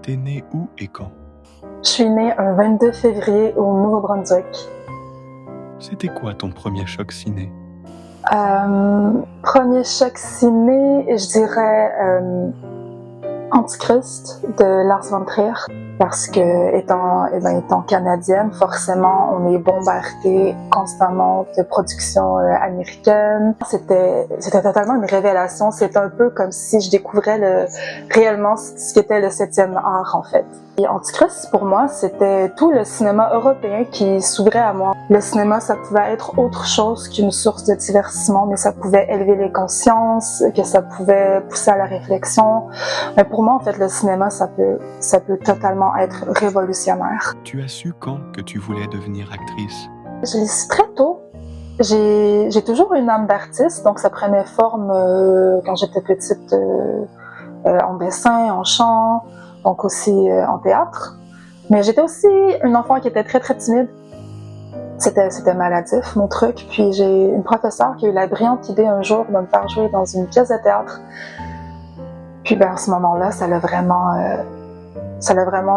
T'es né où et quand? Je suis née un 22 février au Nouveau-Brunswick. C'était quoi ton premier choc ciné? Premier choc ciné, je dirais Antichrist de Lars von Trier. Parce que étant canadienne, forcément, on est bombardé constamment de productions américaines. C'était totalement une révélation. C'était un peu comme si je découvrais réellement ce qu'était le 7e art, en fait. Et Antichrist, pour moi, c'était tout le cinéma européen qui s'ouvrait à moi. Le cinéma, ça pouvait être autre chose qu'une source de divertissement, mais ça pouvait élever les consciences, que ça pouvait pousser à la réflexion. Mais pour moi, en fait, le cinéma, ça peut totalement être révolutionnaire. Tu as su quand que tu voulais devenir actrice? Je l'ai su très tôt. J'ai toujours une âme d'artiste, donc ça prenait forme quand j'étais petite en dessin, en chant, donc aussi en théâtre. Mais j'étais aussi une enfant qui était très très timide. C'était maladif, mon truc. Puis j'ai une professeure qui a eu la brillante idée un jour de me faire jouer dans une pièce de théâtre. Puis à ce moment-là, ça l'a vraiment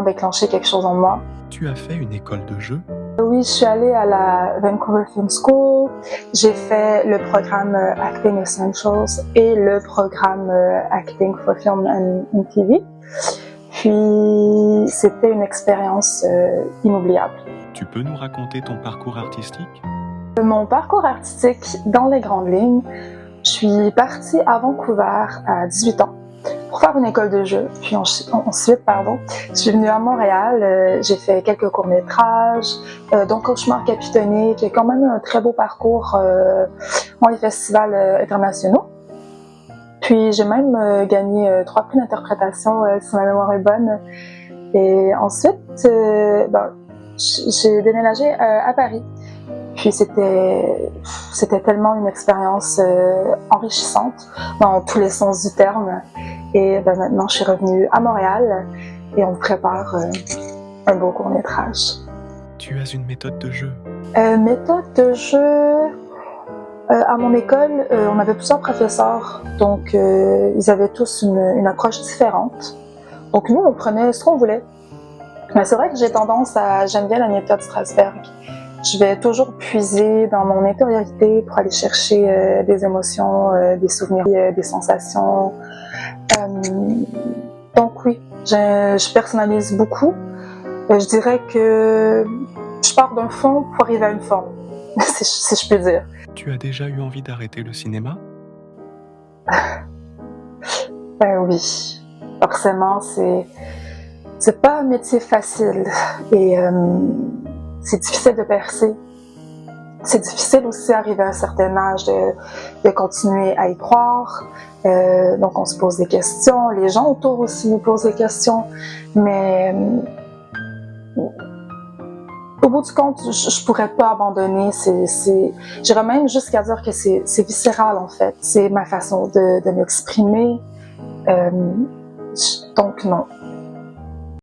déclenché quelque chose en moi. Tu as fait une école de jeu? Oui, je suis allée à la Vancouver Film School. J'ai fait le programme Acting Essentials et le programme Acting for Film and TV. Puis c'était une expérience inoubliable. Tu peux nous raconter ton parcours artistique? Mon parcours artistique, dans les grandes lignes, je suis partie à Vancouver à 18 ans pour faire une école de jeu. Puis ensuite, je suis venue à Montréal, j'ai fait quelques courts-métrages, dont Cauchemar Capitonné, qui a quand même eu un très beau parcours dans les festivals internationaux. Puis j'ai même gagné 3 prix d'interprétation, si ma mémoire est bonne. Et ensuite, j'ai déménagé à Paris. Puis c'était tellement une expérience enrichissante dans tous les sens du terme. Et maintenant, je suis revenue à Montréal et on prépare un beau court-métrage. Tu as une méthode de jeu? Méthode de jeu... à mon école, on avait plusieurs professeurs, donc ils avaient tous une approche différente. Donc nous, on prenait ce qu'on voulait. Mais c'est vrai que j'aime bien la méthode Strasberg. Je vais toujours puiser dans mon intériorité pour aller chercher des émotions, des souvenirs, des sensations. Donc oui, je personnalise beaucoup. Je dirais que je pars d'un fond pour arriver à une forme, si je peux dire. Tu as déjà eu envie d'arrêter le cinéma? Ben oui, forcément, c'est pas un métier facile et c'est difficile de percer. C'est difficile aussi d'arriver à un certain âge de continuer à y croire. Donc on se pose des questions, les gens autour aussi nous posent des questions, mais au bout du compte, je pourrais pas abandonner. J'irais même jusqu'à dire que c'est viscéral en fait. C'est ma façon de m'exprimer. Donc non,